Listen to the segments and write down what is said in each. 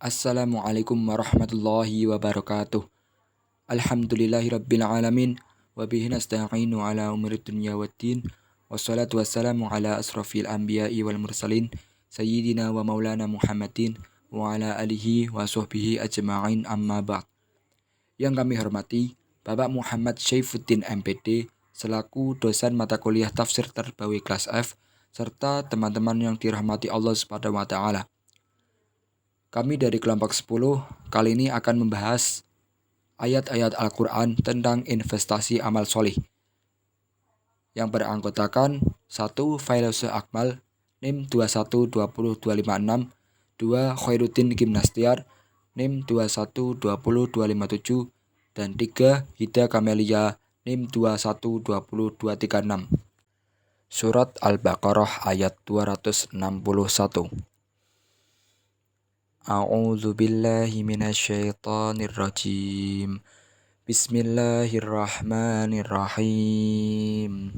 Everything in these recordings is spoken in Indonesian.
Assalamualaikum warahmatullahi wabarakatuh. Alhamdulillahirabbil alamin wa bihi nasta'inu ala umurid dunya waddin. Wassalatu wassalamu ala asrafil anbiya'i wal mursalin sayyidina wa maulana Muhammadin wa ala alihi wa sahbihi ajma'in, amma ba'd. Yang kami hormati Bapak Muhammad Syaifuddin MPD selaku dosen mata kuliah tafsir Tarbawi kelas F serta teman-teman yang dirahmati Allah Subhanahu wa taala. Kami dari kelompok 10 kali ini akan membahas ayat-ayat Al-Quran tentang investasi amal solih yang beranggotakan 1. Failose Akmal NIM 2120256, 2. Khairuddin Gimnastiar NIM 2120257, dan 3. Hida Kamelia NIM 2120236. Surat Al-Baqarah ayat 261. A'udzu billahi minasyaitonir rajim. Bismillahirrahmanirrahim.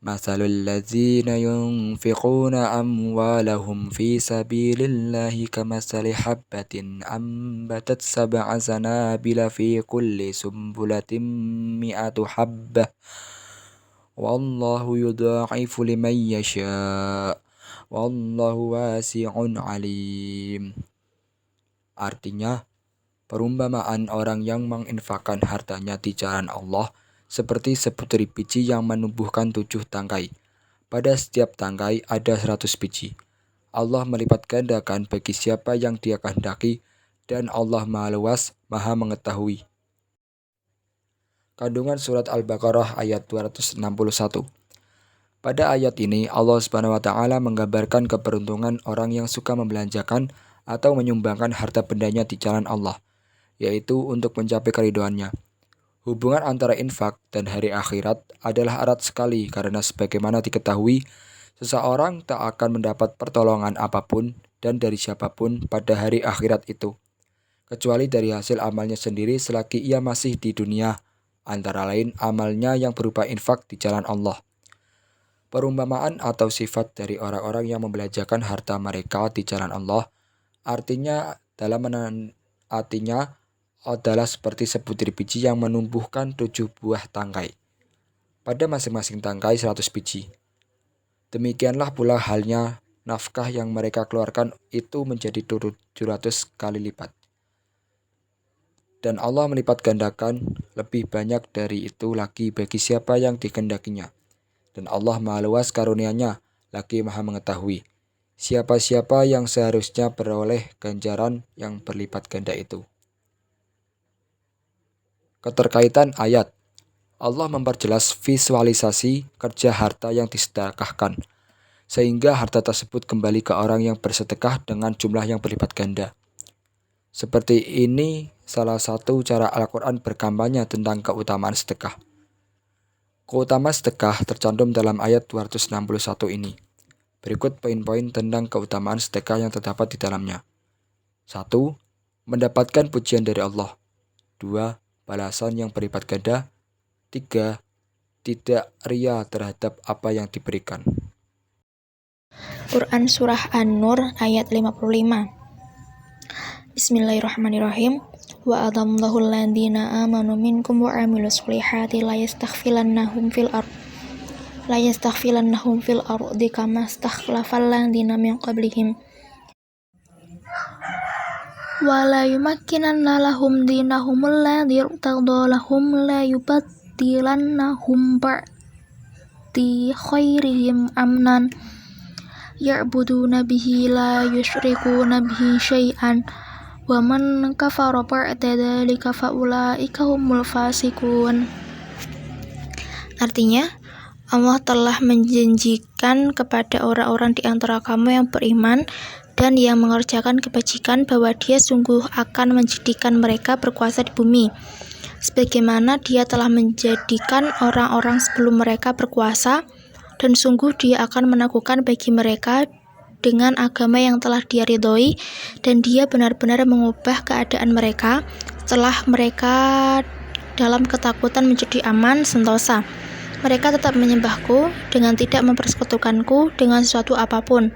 Matsalul ladzina yunfiquna amwalahum fi sabilillahi kamatsali habbatin ambatat sab'a sanabila fi kulli sumbulatin mi'atu habbah. Wallahu yudha'ifu liman yasha'. Wallahu wasi'un alim. Artinya, perumpamaan orang yang menginfakkan hartanya di jalan Allah seperti sebutir biji yang menumbuhkan 7 tangkai. Pada setiap tangkai ada 100 biji. Allah melipat gandakan bagi siapa yang Dia kehendaki, dan Allah Maha Luas, Maha Mengetahui. Kandungan surat Al-Baqarah ayat 261. Pada ayat ini, Allah Subhanahu wa taala menggambarkan keberuntungan orang yang suka membelanjakan atau menyumbangkan harta bendanya di jalan Allah, yaitu untuk mencapai keridhoannya. Hubungan antara infak dan hari akhirat adalah erat sekali karena sebagaimana diketahui, seseorang tak akan mendapat pertolongan apapun dan dari siapapun pada hari akhirat itu, kecuali dari hasil amalnya sendiri selagi ia masih di dunia, antara lain amalnya yang berupa infak di jalan Allah. Perumpamaan atau sifat dari orang-orang yang membelanjakan harta mereka di jalan Allah artinya adalah seperti sebutir biji yang menumbuhkan 7 buah tangkai. Pada masing-masing tangkai 100 biji. Demikianlah pula halnya nafkah yang mereka keluarkan itu menjadi 700 kali lipat. Dan Allah melipat gandakan lebih banyak dari itu lagi bagi siapa yang dikehendakinya. Dan Allah Maha Luas karunia-Nya, lagi Maha Mengetahui siapa-siapa yang seharusnya beroleh ganjaran yang berlipat ganda itu. Keterkaitan ayat. Allah memperjelas visualisasi kerja harta yang disedekahkan, sehingga harta tersebut kembali ke orang yang bersedekah dengan jumlah yang berlipat ganda. Seperti ini salah satu cara Al-Quran berkampanye tentang keutamaan sedekah. Keutamaan sedekah tercantum dalam ayat 261 ini. Berikut poin-poin tentang keutamaan sedekah yang terdapat di dalamnya. 1. Mendapatkan pujian dari Allah. 2. Balasan yang berlipat ganda. 3. Tidak ria terhadap apa yang diberikan. Quran Surah An-Nur ayat 55. Bismillahirrahmanirrahim. Wa adallahu alladhina amanu minkum wa amilus solihati la yastakhfilannahum fil ardi kama stakhlafal ladhina min qablihim wa la yumakkinanna lahum dinahum alladhi irtadha lahum la yubaddilannahum ba'di khairihim amnan ya'buduna bihi la yushrikuna bihi syai'an wa man kafara ba'da dzalika fa ulaika humul fasiqun. Artinya, Allah telah menjanjikan kepada orang-orang di antara kamu yang beriman dan yang mengerjakan kebajikan bahwa Dia sungguh akan menjadikan mereka berkuasa di bumi, sebagaimana Dia telah menjadikan orang-orang sebelum mereka berkuasa, dan sungguh Dia akan meneguhkan bagi mereka dengan agama yang telah Dia ridhoi, dan Dia benar-benar mengubah keadaan mereka setelah mereka dalam ketakutan menjadi aman sentosa. Mereka tetap menyembahku dengan tidak mempersekutukanku dengan sesuatu apapun.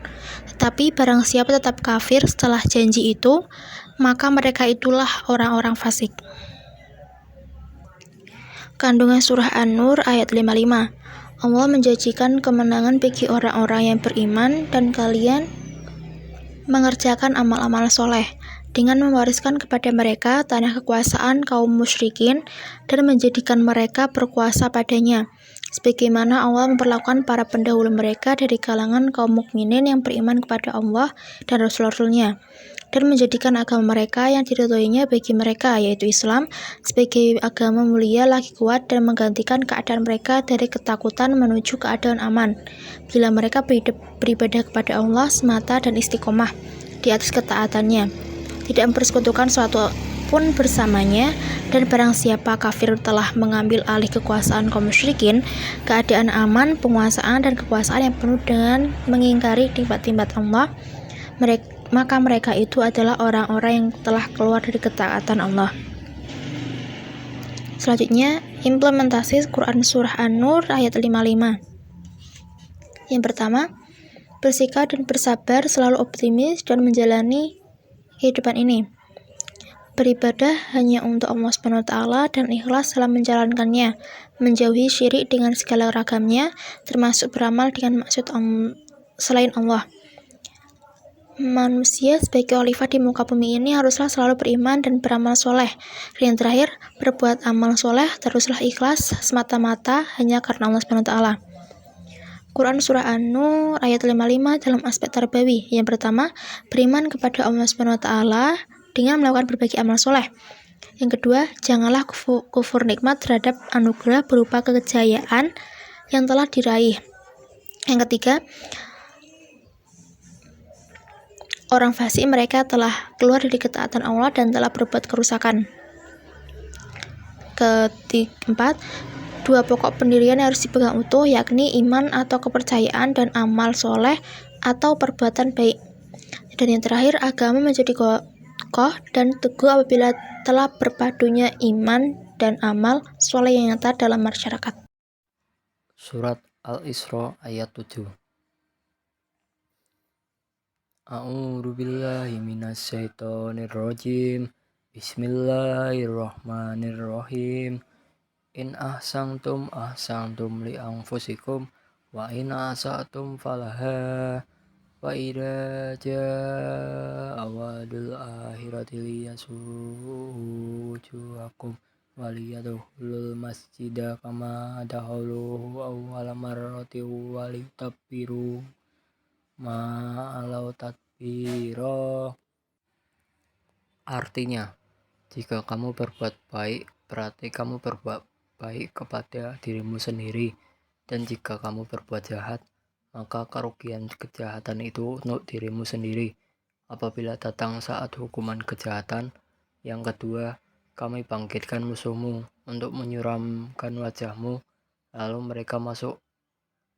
Tetapi barang siapa tetap kafir setelah janji itu, maka mereka itulah orang-orang fasik. Kandungan surah An-Nur ayat 55. Allah menjanjikan kemenangan bagi orang-orang yang beriman dan kalian mengerjakan amal-amal soleh dengan mewariskan kepada mereka tanah kekuasaan kaum musyrikin dan menjadikan mereka berkuasa padanya, sebagaimana Allah memperlakukan para pendahulu mereka dari kalangan kaum mukminin yang beriman kepada Allah dan Rasul-Rasulnya, dan menjadikan agama mereka yang diridhoinya bagi mereka, yaitu Islam, sebagai agama mulia lagi kuat dan menggantikan keadaan mereka dari ketakutan menuju keadaan aman, bila mereka beribadah kepada Allah semata dan istiqomah di atas ketaatannya, tidak mempersekutukan suatu pun bersamanya, dan barang siapa kafir telah mengambil alih kekuasaan kaum musyrikin, keadaan aman, penguasaan, dan kekuasaan yang penuh dengan mengingkari nikmat-nikmat Allah, maka mereka itu adalah orang-orang yang telah keluar dari ketaatan Allah. Selanjutnya, implementasi Quran Surah An-Nur ayat 55. Yang pertama, bersikap dan bersabar, selalu optimis dan menjalani kehidupan ini. Beribadah hanya untuk Allah SWT dan ikhlas dalam menjalankannya, menjauhi syirik dengan segala ragamnya, termasuk beramal dengan maksud selain Allah. Manusia sebagai khalifah di muka bumi ini haruslah selalu beriman dan beramal soleh. Dan yang terakhir, berbuat amal soleh teruslah ikhlas semata-mata hanya karena Allah SWT. Quran Surah An-Nur ayat 55 dalam aspek tarbawi. Yang pertama, beriman kepada Allah SWT dengan melakukan berbagai amal soleh. Yang kedua, janganlah kufur nikmat terhadap anugerah berupa kejayaan yang telah diraih. Yang ketiga, orang fasik mereka telah keluar dari ketaatan Allah dan telah berbuat kerusakan. Keempat, dua pokok pendirian yang harus dipegang utuh, yakni iman atau kepercayaan dan amal soleh atau perbuatan baik. Dan yang terakhir, agama menjadi kokoh dan teguh apabila telah berpadunya iman dan amal soleh yang nyata dalam masyarakat. Surat Al-Isra ayat 7. A'udzu billahi minasyaitonir rajim. Bismillahirrahmanirrahim. In ahsantum li anfusikum wa in asatum falaha wa idza jaa awadul akhirati liyasujuakum waliyadkhulul masjida kama dahuluhu awwala marrati walitabbiru ma'alau tadbiro. Artinya, jika kamu berbuat baik, berarti kamu berbuat baik kepada dirimu sendiri, dan jika kamu berbuat jahat, maka kerugian kejahatan itu untuk dirimu sendiri. Apabila datang saat hukuman kejahatan yang kedua, kami bangkitkan musuhmu untuk menyuramkan wajahmu, lalu mereka masuk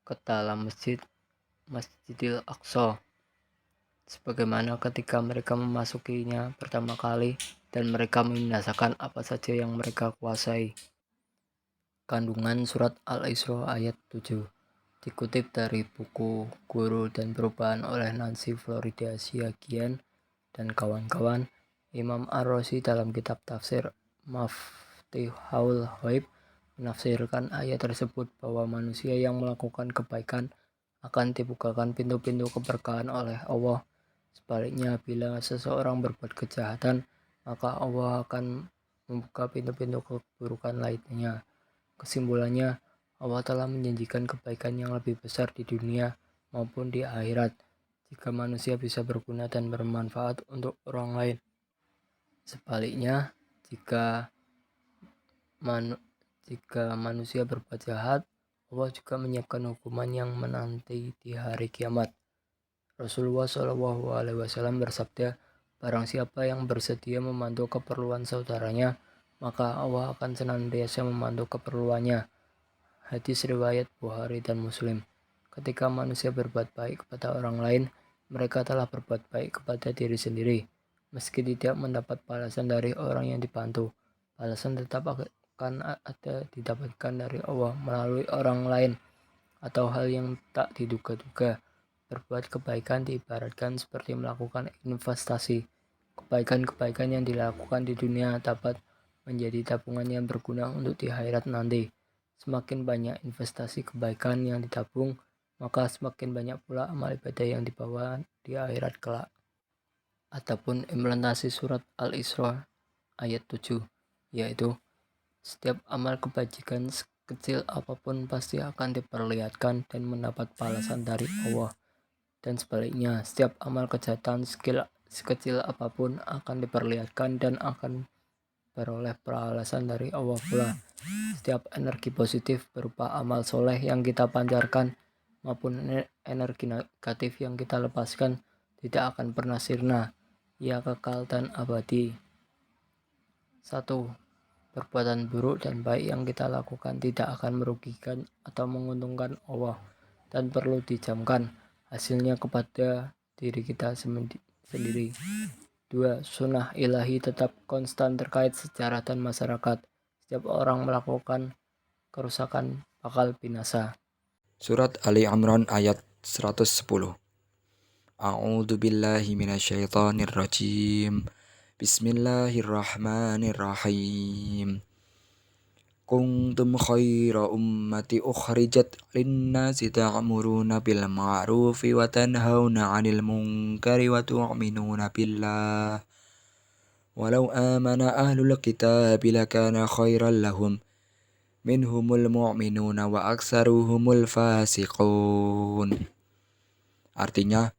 ke dalam Masjidil Aqsa, sebagaimana ketika mereka memasukinya pertama kali dan mereka membinasakan apa saja yang mereka kuasai. Kandungan surat Al-Isra ayat 7 dikutip dari buku Guru dan Perubahan oleh Nancy Florida Siagian dan kawan-kawan. Imam Ar-Razi dalam kitab tafsir Maftihul Ghaib menafsirkan ayat tersebut bahwa manusia yang melakukan kebaikan akan dibukakan pintu-pintu keberkahan oleh Allah. Sebaliknya, bila seseorang berbuat kejahatan, maka Allah akan membuka pintu-pintu keburukan lainnya. Kesimpulannya, Allah telah menjanjikan kebaikan yang lebih besar di dunia maupun di akhirat jika manusia bisa berguna dan bermanfaat untuk orang lain. Sebaliknya, jika manusia berbuat jahat, Allah juga menyiapkan hukuman yang menanti di hari kiamat. Rasulullah SAW bersabda, barang siapa yang bersedia membantu keperluan saudaranya, maka Allah akan senantiasa membantu keperluannya. Hadis riwayat Bukhari dan Muslim. Ketika manusia berbuat baik kepada orang lain, mereka telah berbuat baik kepada diri sendiri. Meski tidak mendapat balasan dari orang yang dibantu, balasan tetap akan ada didapatkan dari Allah melalui orang lain atau hal yang tak diduga-duga. Berbuat kebaikan diibaratkan seperti melakukan investasi. Kebaikan-kebaikan yang dilakukan di dunia dapat menjadi tabungan yang berguna untuk di akhirat nanti. Semakin banyak investasi kebaikan yang ditabung, maka semakin banyak pula amal ibadah yang dibawa di akhirat kelak. Adapun implementasi surat Al-Isra ayat 7, yaitu setiap amal kebajikan sekecil apapun pasti akan diperlihatkan dan mendapat balasan dari Allah. Dan sebaliknya, setiap amal kejahatan sekecil apapun akan diperlihatkan dan akan beroleh balasan dari Allah pula. Setiap energi positif berupa amal soleh yang kita pancarkan maupun energi negatif yang kita lepaskan tidak akan pernah sirna, ia kekal dan abadi. 1. Perbuatan buruk dan baik yang kita lakukan tidak akan merugikan atau menguntungkan Allah dan perlu dijamkan hasilnya kepada diri kita sendiri. 2. Sunnah ilahi tetap konstan terkait sejarah dan masyarakat. Setiap orang melakukan kerusakan bakal binasa. Surat Ali Imran ayat 110. A'udzu billahi minasyaitonir rajim. Bismillahirrahmanirrahim. Kuntum khaira ummati ukhrijat linnasi ta'muruna bil ma'rufi wa tanhauna 'anil munkari wa tu'minuna billah. Walau amana ahlul kitabi lakana khairan lahum minhumul mu'minuna wa aksaruhumul fasiqun. Artinya,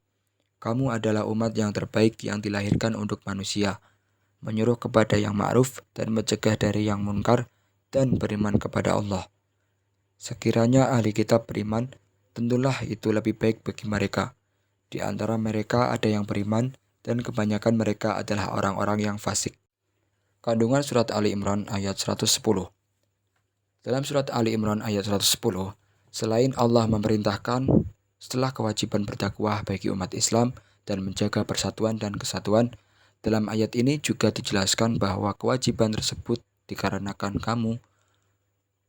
kamu adalah umat yang terbaik yang dilahirkan untuk manusia, menyuruh kepada yang ma'ruf dan mencegah dari yang munkar, dan beriman kepada Allah. Sekiranya ahli kitab beriman, tentulah itu lebih baik bagi mereka. Di antara mereka ada yang beriman, dan kebanyakan mereka adalah orang-orang yang fasik. Kandungan surat Ali Imran ayat 110. Dalam surat Ali Imran ayat 110, selain Allah memerintahkan setelah kewajiban berdakwah bagi umat Islam dan menjaga persatuan dan kesatuan, dalam ayat ini juga dijelaskan bahwa kewajiban tersebut dikarenakan kamu,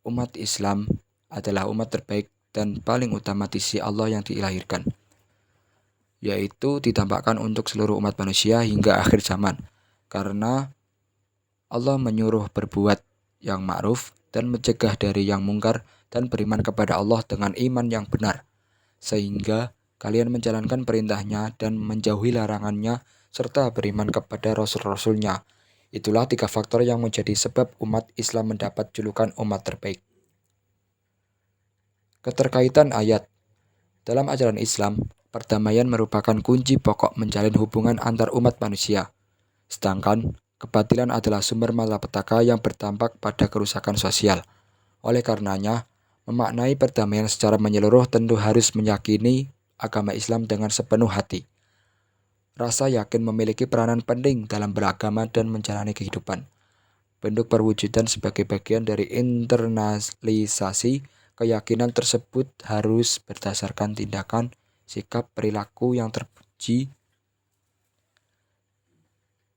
umat Islam, adalah umat terbaik dan paling utama di sisi Allah yang dilahirkan, yaitu ditampakkan untuk seluruh umat manusia hingga akhir zaman, karena Allah menyuruh berbuat yang ma'ruf dan mencegah dari yang mungkar dan beriman kepada Allah dengan iman yang benar, sehingga kalian menjalankan perintahnya dan menjauhi larangannya serta beriman kepada rasul-rasulnya. Itulah 3 faktor yang menjadi sebab umat Islam mendapat julukan umat terbaik. Keterkaitan ayat. Dalam ajaran Islam, perdamaian merupakan kunci pokok menjalin hubungan antar umat manusia. Sedangkan kebatilan adalah sumber malapetaka yang berdampak pada kerusakan sosial. Oleh karenanya, memaknai perdamaian secara menyeluruh tentu harus meyakini agama Islam dengan sepenuh hati. Rasa yakin memiliki peranan penting dalam beragama dan menjalani kehidupan. Bentuk perwujudan sebagai bagian dari internalisasi keyakinan tersebut harus berdasarkan tindakan, sikap, perilaku yang terpuji,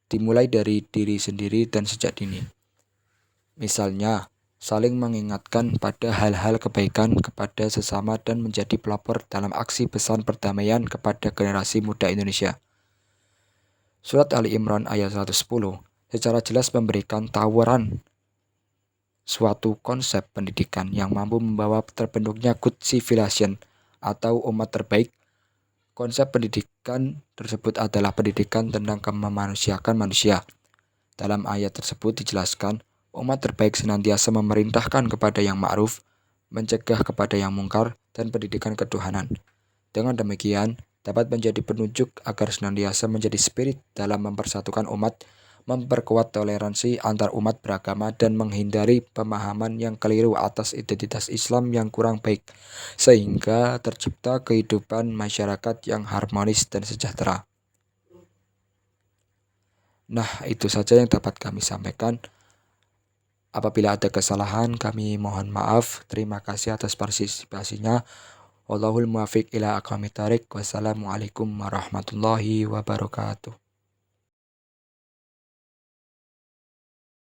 dimulai dari diri sendiri dan sejak dini. Misalnya, saling mengingatkan pada hal-hal kebaikan kepada sesama dan menjadi pelopor dalam aksi pesan perdamaian kepada generasi muda Indonesia. Surat Ali Imran ayat 110 secara jelas memberikan tawaran suatu konsep pendidikan yang mampu membawa terbentuknya good civilization atau umat terbaik. Konsep pendidikan tersebut adalah pendidikan tentang memanusiakan manusia. Dalam ayat tersebut dijelaskan, umat terbaik senantiasa memerintahkan kepada yang ma'ruf, mencegah kepada yang mungkar, dan pendidikan ketuhanan. Dengan demikian, dapat menjadi penunjuk agar senantiasa menjadi spirit dalam mempersatukan umat, memperkuat toleransi antar umat beragama, dan menghindari pemahaman yang keliru atas identitas Islam yang kurang baik, sehingga tercipta kehidupan masyarakat yang harmonis dan sejahtera. Nah, itu saja yang dapat kami sampaikan. Apabila ada kesalahan, kami mohon maaf. Terima kasih atas partisipasinya. Wallahul muwaffiq ila aqwamit thoriq. Wassalamualaikum warahmatullahi wabarakatuh.